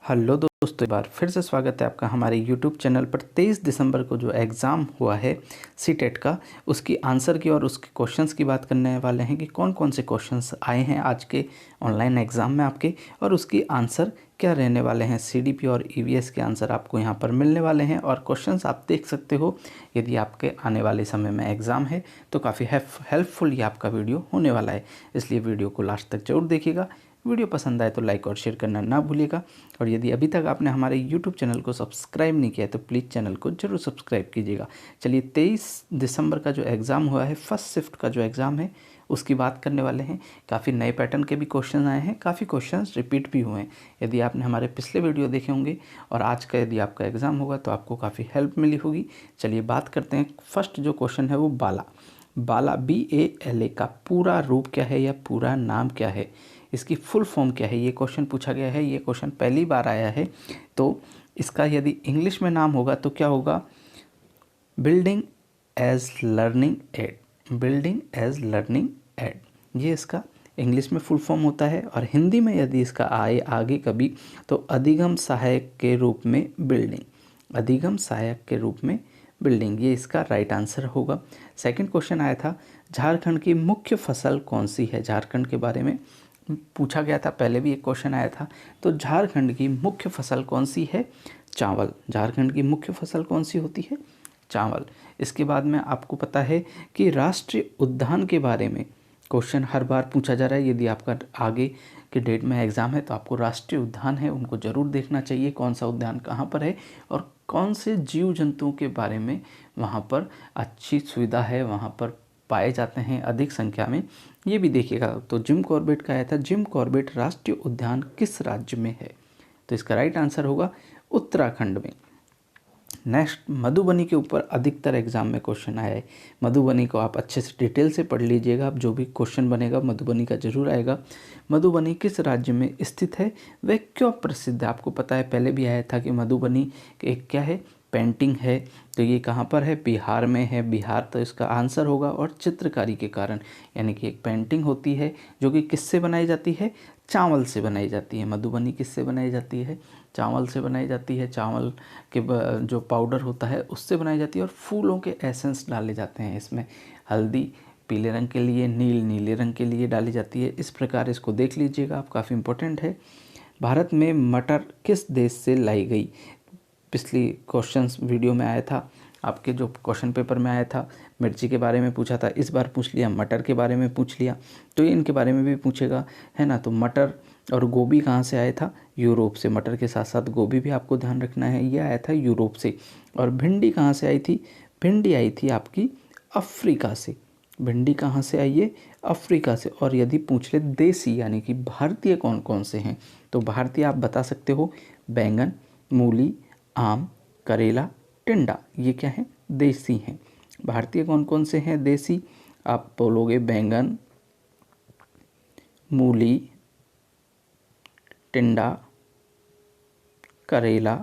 Hello दोस्तों, एक बार फिर से स्वागत है आपका हमारे यूट्यूब चैनल पर। 23 दिसंबर को जो एग्ज़ाम हुआ है सीटेट का, उसकी आंसर की और उसके क्वेश्चंस की बात करने वाले हैं कि कौन कौन से क्वेश्चंस आए हैं आज के ऑनलाइन एग्ज़ाम में आपके, और उसकी आंसर क्या रहने वाले हैं। सीडीपी और ईवीएस के आंसर आपको यहाँ पर मिलने वाले हैं और क्वेश्चंस आप देख सकते हो। यदि आपके आने वाले समय में एग्ज़ाम है तो काफ़ी हेल्पफुल ये आपका वीडियो होने वाला है, इसलिए वीडियो को लास्ट तक जरूर देखिएगा। वीडियो पसंद आए तो लाइक और शेयर करना ना भूलिएगा, और यदि अभी तक आपने हमारे यूट्यूब चैनल को सब्सक्राइब नहीं किया है तो प्लीज़ चैनल को जरूर सब्सक्राइब कीजिएगा। चलिए, 23 दिसंबर का जो एग्ज़ाम हुआ है, फर्स्ट शिफ्ट का जो एग्ज़ाम है उसकी बात करने वाले हैं। काफ़ी नए पैटर्न के भी क्वेश्चन आए हैं, काफ़ी क्वेश्चंस रिपीट भी हुए हैं। यदि आपने हमारे पिछले वीडियो देखे होंगे और आज का यदि आपका एग्ज़ाम होगा तो आपको काफ़ी हेल्प मिली होगी। चलिए बात करते हैं। फर्स्ट जो क्वेश्चन है वो बाला BALA का पूरा रूप क्या है या पूरा नाम क्या है, इसकी फुल फॉर्म क्या है, ये क्वेश्चन पूछा गया है। ये क्वेश्चन पहली बार आया है, तो इसका यदि इंग्लिश में नाम होगा तो क्या होगा, building edge learning aid. Building edge learning aid, ये इसका इंग्लिश में फुल फॉर्म होता है। और हिंदी में यदि इसका आए आगे कभी तो अधिगम सहायक के रूप में बिल्डिंग। अधिगम सहायक के रूप में बिल्डिंग, ये इसका राइट आंसर होगा। सेकंड क्वेश्चन आया था, झारखंड की मुख्य फसल कौन सी है। झारखंड के बारे में पूछा गया था, पहले भी एक क्वेश्चन आया था। तो झारखंड की मुख्य फसल कौन सी है, चावल। झारखंड की मुख्य फसल कौन सी होती है, चावल। इसके बाद में आपको पता है कि राष्ट्रीय उद्यान के बारे में क्वेश्चन हर बार पूछा जा रहा है। यदि आपका आगे के डेट में एग्ज़ाम है तो आपको राष्ट्रीय उद्यान है उनको ज़रूर देखना चाहिए, कौन सा उद्यान कहाँ पर है और कौन से जीव जंतुओं के बारे में वहाँ पर अच्छी सुविधा है, वहाँ पर पाए जाते हैं अधिक संख्या में, ये भी देखिएगा। तो जिम कॉर्बेट का आया था, जिम कॉर्बेट राष्ट्रीय उद्यान किस राज्य में है, तो इसका राइट आंसर होगा उत्तराखंड में। नेक्स्ट, मधुबनी के ऊपर अधिकतर एग्जाम में क्वेश्चन आया है। मधुबनी को आप अच्छे से डिटेल से पढ़ लीजिएगा, अब जो भी क्वेश्चन बनेगा मधुबनी का जरूर आएगा। मधुबनी किस राज्य में स्थित है, वह क्यों प्रसिद्ध है। आपको पता है, पहले भी आया था कि मधुबनी एक क्या है, पेंटिंग है। तो ये कहाँ पर है, बिहार में है। बिहार तो इसका आंसर होगा। और चित्रकारी के कारण, यानी कि एक पेंटिंग होती है जो कि किससे बनाई जाती है, चावल से बनाई जाती है। मधुबनी किससे बनाई जाती है, चावल से बनाई जाती है। चावल के जो पाउडर होता है उससे बनाई जाती है, और फूलों के एसेंस डाले जाते हैं इसमें। हल्दी पीले रंग के लिए, नीले रंग के लिए डाली जाती है। इस प्रकार इसको देख लीजिएगा आप, काफ़ी इंपॉर्टेंट है। भारत में मटर किस देश से लाई गई। पिछली क्वेश्चंस वीडियो में आया था, आपके जो क्वेश्चन पेपर में आया था, मिर्ची के बारे में पूछा था, इस बार पूछ लिया मटर के बारे में पूछ लिया, तो ये इनके बारे में भी पूछेगा, है ना। तो मटर और गोभी कहाँ से आया था, यूरोप से। मटर के साथ साथ गोभी भी आपको ध्यान रखना है, ये आया था यूरोप से। और भिंडी कहाँ से आई थी, भिंडी आई थी आपकी अफ्रीका से। भिंडी कहाँ से आई है, अफ्रीका से। और यदि पूछ ले देसी यानी कि भारतीय कौन कौन से हैं, तो भारतीय आप बता सकते हो, बैंगन, मूली, आम, करेला, टिंडा, ये क्या है, देसी हैं। भारतीय कौन कौन से हैं देसी, आप बोलोगे बैंगन, मूली, टिंडा, करेला,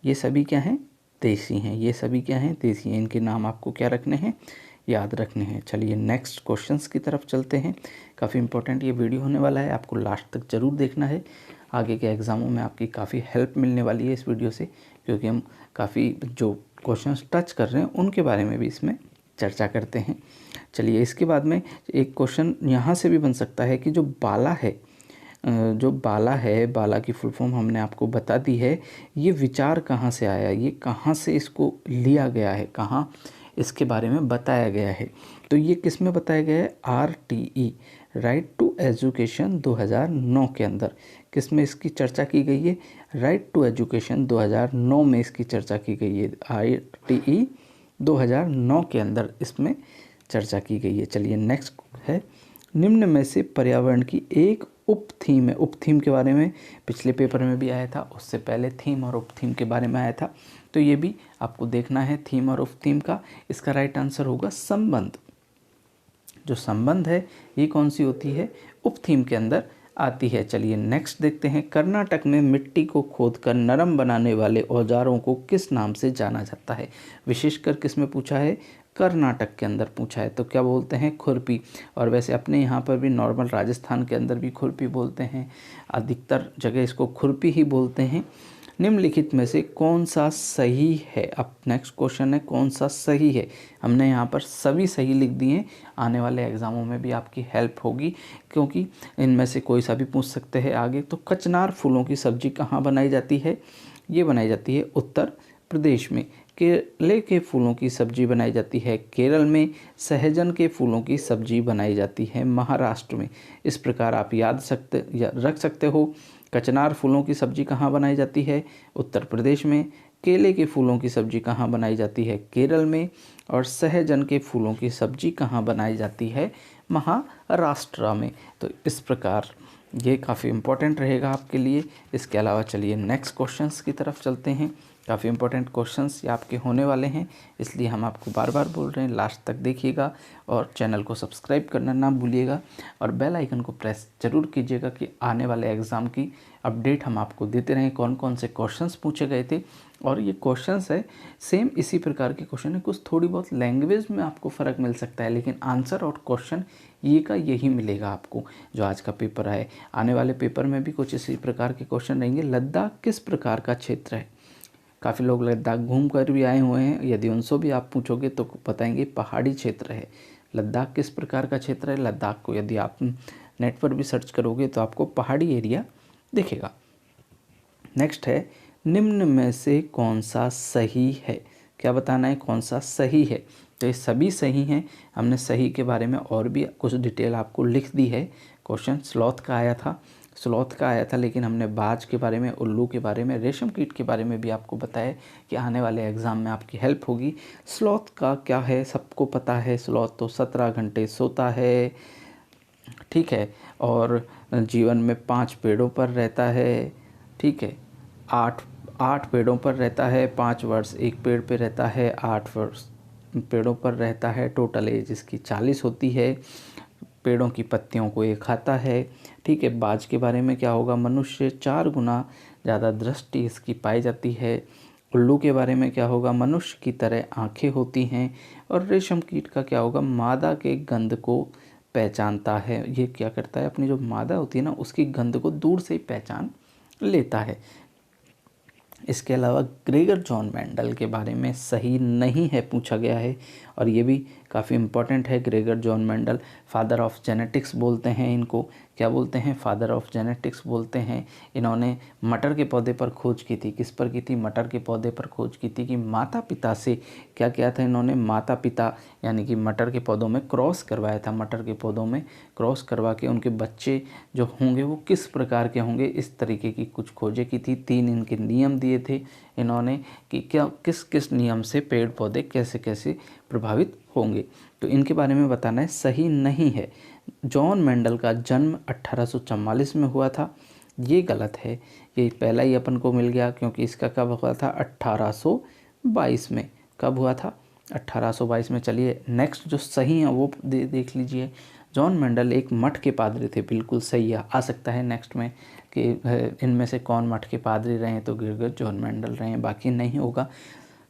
ये सभी क्या हैं, देसी हैं। ये सभी क्या हैं, देसी हैं। इनके नाम आपको क्या रखने हैं, याद रखने हैं। चलिए नेक्स्ट क्वेश्चंस की तरफ चलते हैं। काफ़ी इंपॉर्टेंट ये वीडियो होने वाला है, आपको लास्ट तक ज़रूर देखना है। आगे के एग्ज़ामों में आपकी काफ़ी हेल्प मिलने वाली है इस वीडियो से, क्योंकि हम काफ़ी जो क्वेश्चंस टच कर रहे हैं उनके बारे में भी इसमें चर्चा करते हैं। चलिए, इसके बाद में एक क्वेश्चन यहाँ से भी बन सकता है कि जो बाला है, बाला की फुल फॉर्म हमने आपको बता दी है। ये विचार कहाँ से आया, ये कहाँ से इसको लिया गया है, कहाँ इसके बारे में बताया गया है, तो ये किस में बताया गया है, RTE, राइट टू एजुकेशन 2009 के अंदर। किस में इसकी चर्चा की गई है, राइट टू एजुकेशन 2009 में इसकी चर्चा की गई है। RTE 2009 के अंदर इसमें चर्चा की गई है। चलिए नेक्स्ट है, निम्न में से पर्यावरण की एक उप थीम है। उप थीम के बारे में पिछले पेपर में भी आया था, उससे पहले थीम और उप थीम के बारे में आया था, तो ये भी आपको देखना है थीम और उप थीम का। इसका राइट आंसर होगा संबंध। जो संबंध है ये कौन सी होती है, उप थीम के अंदर आती है। चलिए नेक्स्ट देखते हैं, कर्नाटक में मिट्टी को खोदकर नरम बनाने वाले औजारों को किस नाम से जाना जाता है। विशेषकर किस में पूछा है, कर्नाटक के अंदर पूछा है तो क्या बोलते हैं, खुरपी। और वैसे अपने यहाँ पर भी नॉर्मल राजस्थान के अंदर भी खुरपी बोलते हैं, अधिकतर जगह इसको खुरपी ही बोलते हैं। निम्नलिखित में से कौन सा सही है। अब नेक्स्ट क्वेश्चन है कौन सा सही है। हमने यहाँ पर सभी सही लिख दिए, आने वाले एग्ज़ामों में भी आपकी हेल्प होगी क्योंकि इनमें से कोई सा भी पूछ सकते हैं आगे। तो कचनार फूलों की सब्जी कहाँ बनाई जाती है, ये बनाई जाती है उत्तर प्रदेश में। केले के फूलों की सब्जी बनाई जाती है केरल में। सहजन के फूलों की सब्जी बनाई जाती है महाराष्ट्र में। इस प्रकार आप रख सकते हो। कचनार फूलों की सब्जी कहाँ बनाई जाती है, उत्तर प्रदेश में। केले के फूलों की सब्जी कहाँ बनाई जाती है, केरल में। और सहजन के फूलों की सब्जी कहाँ बनाई जाती है, महाराष्ट्र में। तो इस प्रकार ये काफ़ी इम्पोर्टेंट रहेगा आपके लिए। इसके अलावा चलिए नेक्स्ट क्वेश्चंस की तरफ चलते हैं। काफ़ी इंपॉर्टेंट क्वेश्चंस ये आपके होने वाले हैं, इसलिए हम आपको बार बार बोल रहे हैं लास्ट तक देखिएगा और चैनल को सब्सक्राइब करना ना भूलिएगा और बेल आइकन को प्रेस जरूर कीजिएगा कि आने वाले एग्ज़ाम की अपडेट हम आपको देते रहें, कौन कौन से क्वेश्चंस पूछे गए थे। और ये क्वेश्चंस है सेम इसी प्रकार के क्वेश्चन है, कुछ थोड़ी बहुत लैंग्वेज में आपको फ़र्क मिल सकता है लेकिन आंसर और क्वेश्चन ये का यही मिलेगा आपको जो आज का पेपर है। आने वाले पेपर में भी कुछ इसी प्रकार के क्वेश्चन रहेंगे। लद्दाख किस प्रकार का क्षेत्र है। काफ़ी लोग लद्दाख घूम कर भी आए हुए हैं, यदि उनसे भी आप पूछोगे तो बताएंगे पहाड़ी क्षेत्र है। लद्दाख किस प्रकार का क्षेत्र है, लद्दाख को यदि आप नेट पर भी सर्च करोगे तो आपको पहाड़ी एरिया दिखेगा। नेक्स्ट है निम्न में से कौन सा सही है। क्या बताना है कौन सा सही है। तो ये सभी सही हैं। हमने सही के बारे में और भी कुछ डिटेल आपको लिख दी है। क्वेश्चन स्लॉथ का आया था लेकिन हमने बाज के बारे में, उल्लू के बारे में, रेशम कीट के बारे में भी आपको बताया कि आने वाले एग्ज़ाम में आपकी हेल्प होगी। स्लॉथ का क्या है सबको पता है। स्लॉथ तो 17 घंटे सोता है, ठीक है, और जीवन में 5 पेड़ों पर रहता है, ठीक है। 8 पेड़ों पर रहता है, 5 वर्ष एक पेड़ पे रहता है, 8 वर्ष पेड़ों पर रहता है। टोटल एज इसकी 40 होती है। पेड़ों की पत्तियों को ये खाता है, ठीक है। बाज के बारे में क्या होगा, मनुष्य 4 गुना ज़्यादा दृष्टि इसकी पाई जाती है। उल्लू के बारे में क्या होगा, मनुष्य की तरह आँखें होती हैं। और रेशम कीट का क्या होगा, मादा के गंध को पहचानता है। ये क्या करता है, अपनी जो मादा होती है ना उसकी गंध को दूर से ही पहचान लेता है। इसके अलावा ग्रेगर जॉन मेंडल के बारे में सही नहीं है पूछा गया है और ये भी काफ़ी इम्पोर्टेंट है। Gregor John Mendel father of genetics बोलते हैं इनको। क्या बोलते हैं, फादर ऑफ जेनेटिक्स बोलते हैं। इन्होंने मटर के पौधे पर खोज की थी। किस पर की थी, मटर के पौधे पर खोज की थी कि माता पिता से क्या किया था इन्होंने, माता पिता यानी कि मटर के पौधों में क्रॉस करवाया था। मटर के पौधों में क्रॉस करवा के उनके बच्चे जो होंगे वो किस प्रकार के होंगे, इस तरीके की कुछ खोजें की थी। 3 इनके नियम दिए थे इन्होंने कि क्या किस किस नियम से पेड़ पौधे कैसे कैसे प्रभावित होंगे। तो इनके बारे में बताना है, सही नहीं है। जॉन मेंडल का जन्म 1844 में हुआ था, ये गलत है। ये पहला ही अपन को मिल गया क्योंकि इसका कब हुआ था, 1822 में। कब हुआ था, 1822 में। चलिए नेक्स्ट जो सही है वो देख लीजिए। जॉन मेंडल एक मठ के पादरी थे, बिल्कुल सही है। आ सकता है नेक्स्ट में कि इनमें से कौन मठ के पादरी रहे, तो ग्रेगर जॉन मेंडल रहे, बाकी नहीं होगा।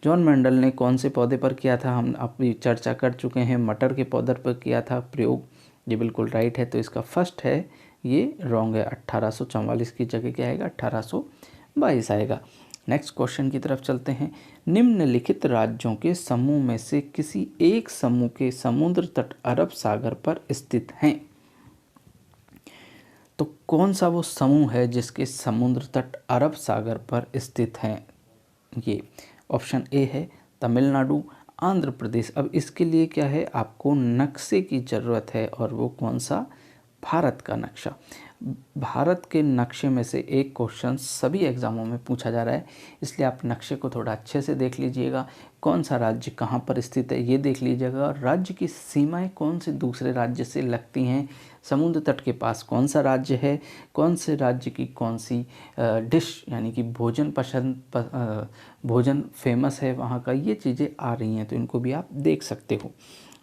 जॉन मेंडल ने कौन से पौधे पर किया था, हम अभी चर्चा कर चुके हैं, मटर के पौधे पर किया था प्रयोग। ये बिल्कुल राइट है, तो इसका फर्स्ट है ये रॉन्ग है। 1844 की जगह क्या आएगा, 1822 आएगा। नेक्स्ट क्वेश्चन की तरफ चलते हैं। निम्नलिखित राज्यों के समूह में से किसी एक समूह के समुद्र तट अरब सागर पर स्थित हैं। तो कौन सा वो समूह है जिसके समुद्र तट अरब सागर पर स्थित हैं। ये ऑप्शन ए है तमिलनाडु, आंध्र प्रदेश। अब इसके लिए क्या है, आपको नक्शे की ज़रूरत है और वो कौन सा, भारत का नक्शा। भारत के नक्शे में से एक क्वेश्चन सभी एग्ज़ामों में पूछा जा रहा है, इसलिए आप नक्शे को थोड़ा अच्छे से देख लीजिएगा। कौन सा राज्य कहाँ पर स्थित है ये देख लीजिएगा। और राज्य की सीमाएं कौन से दूसरे राज्य से लगती हैं, समुद्र तट के पास कौन सा राज्य है, कौन से राज्य की कौन सी डिश यानी कि भोजन फेमस है वहाँ का, ये चीज़ें आ रही हैं, तो इनको भी आप देख सकते हो।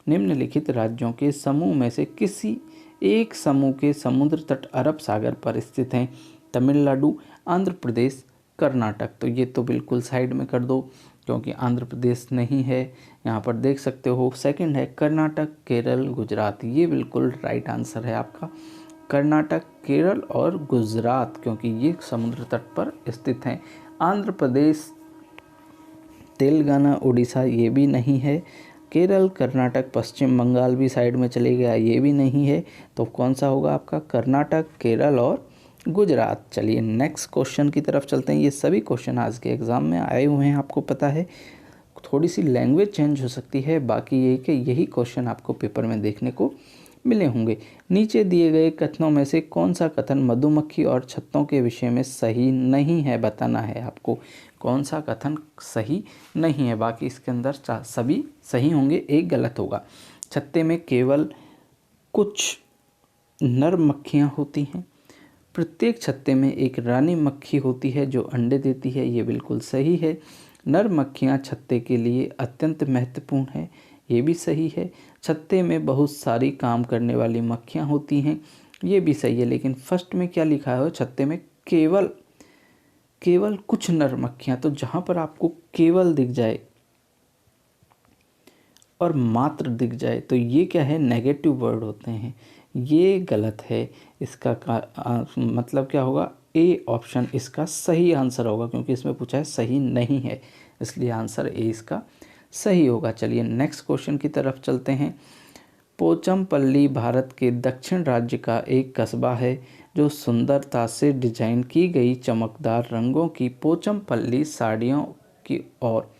निम्नलिखित राज्यों के समूह में से किसी एक समूह के समुद्र तट अरब सागर पर स्थित हैं। तमिलनाडु, आंध्र प्रदेश, कर्नाटक। तो ये तो बिल्कुल साइड में कर दो क्योंकि आंध्र प्रदेश नहीं है, यहाँ पर देख सकते हो। सेकंड है कर्नाटक, केरल, गुजरात। ये बिल्कुल राइट आंसर है आपका, कर्नाटक, केरल और गुजरात, क्योंकि ये समुद्र तट पर स्थित हैं। आंध्र प्रदेश, तेलंगाना, उड़ीसा ये भी नहीं है। केरल, कर्नाटक, पश्चिम बंगाल भी साइड में चले गया, ये भी नहीं है। तो कौन सा होगा आपका? कर्नाटक, केरल और गुजरात। चलिए नेक्स्ट क्वेश्चन की तरफ चलते हैं। ये सभी क्वेश्चन आज के एग्ज़ाम में आए हुए हैं, आपको पता है। थोड़ी सी लैंग्वेज चेंज हो सकती है, बाकी ये कि यही क्वेश्चन आपको पेपर में देखने को मिले होंगे। नीचे दिए गए कथनों में से कौन सा कथन मधुमक्खी और छत्तों के विषय में सही नहीं है, बताना है आपको। कौन सा कथन सही नहीं है, बाकी इसके अंदर सभी सही होंगे, एक गलत होगा। छत्ते में केवल कुछ नर मक्खियाँ होती हैं। प्रत्येक छत्ते में एक रानी मक्खी होती है जो अंडे देती है, ये बिल्कुल सही है। नर मक्खियाँ छत्ते के लिए अत्यंत महत्वपूर्ण है, ये भी सही है। छत्ते में बहुत सारी काम करने वाली मक्खियाँ होती हैं, ये भी सही है। लेकिन फर्स्ट में क्या लिखा है? छत्ते में केवल कुछ नर मक्खियाँ। तो जहाँ पर आपको केवल दिख जाए और मात्र दिख जाए तो ये क्या है? नेगेटिव वर्ड होते हैं, ये गलत है। इसका मतलब क्या होगा? ए ऑप्शन इसका सही आंसर होगा, क्योंकि इसमें पूछा है सही नहीं है, इसलिए आंसर ए इसका सही होगा। चलिए नेक्स्ट क्वेश्चन की तरफ चलते हैं। पोचमपल्ली भारत के दक्षिण राज्य का एक कस्बा है जो सुंदरता से डिजाइन की गई चमकदार रंगों की पोचमपल्ली साड़ियों की और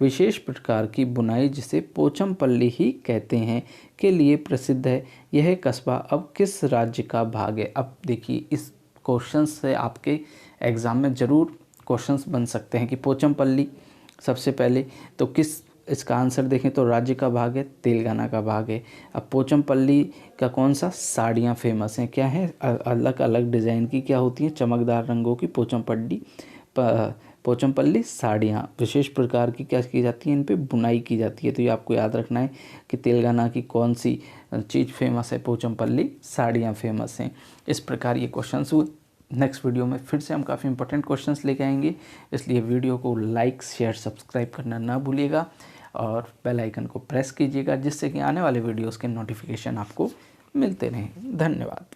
विशेष प्रकार की बुनाई, जिसे पोचमपल्ली ही कहते हैं, के लिए प्रसिद्ध है। यह कस्बा अब किस राज्य का भाग है? अब देखिए, इस क्वेश्चन से आपके एग्ज़ाम में ज़रूर क्वेश्चंस बन सकते हैं कि पोचमपल्ली सबसे पहले तो किस, इसका आंसर देखें तो राज्य का भाग है, तेलंगाना का भाग है। अब पोचमपल्ली का कौन सा साड़ियाँ फेमस हैं? क्या है? अलग अलग डिज़ाइन की क्या होती हैं? चमकदार रंगों की पोचमपल्ली साड़ियाँ। विशेष प्रकार की क्या की जाती है? इन पे बुनाई की जाती है। तो ये आपको याद रखना है कि तेलंगाना की कौन सी चीज़ फेमस है? पोचमपल्ली साड़ियाँ फेमस हैं। इस प्रकार ये क्वेश्चंस हुए। नेक्स्ट वीडियो में फिर से हम काफ़ी इंपॉर्टेंट क्वेश्चंस लेके आएंगे, इसलिए वीडियो को लाइक, शेयर, सब्सक्राइब करना ना भूलिएगा और बेल आइकन को प्रेस कीजिएगा, जिससे कि आने वाले वीडियोस के नोटिफिकेशन आपको मिलते रहें। धन्यवाद।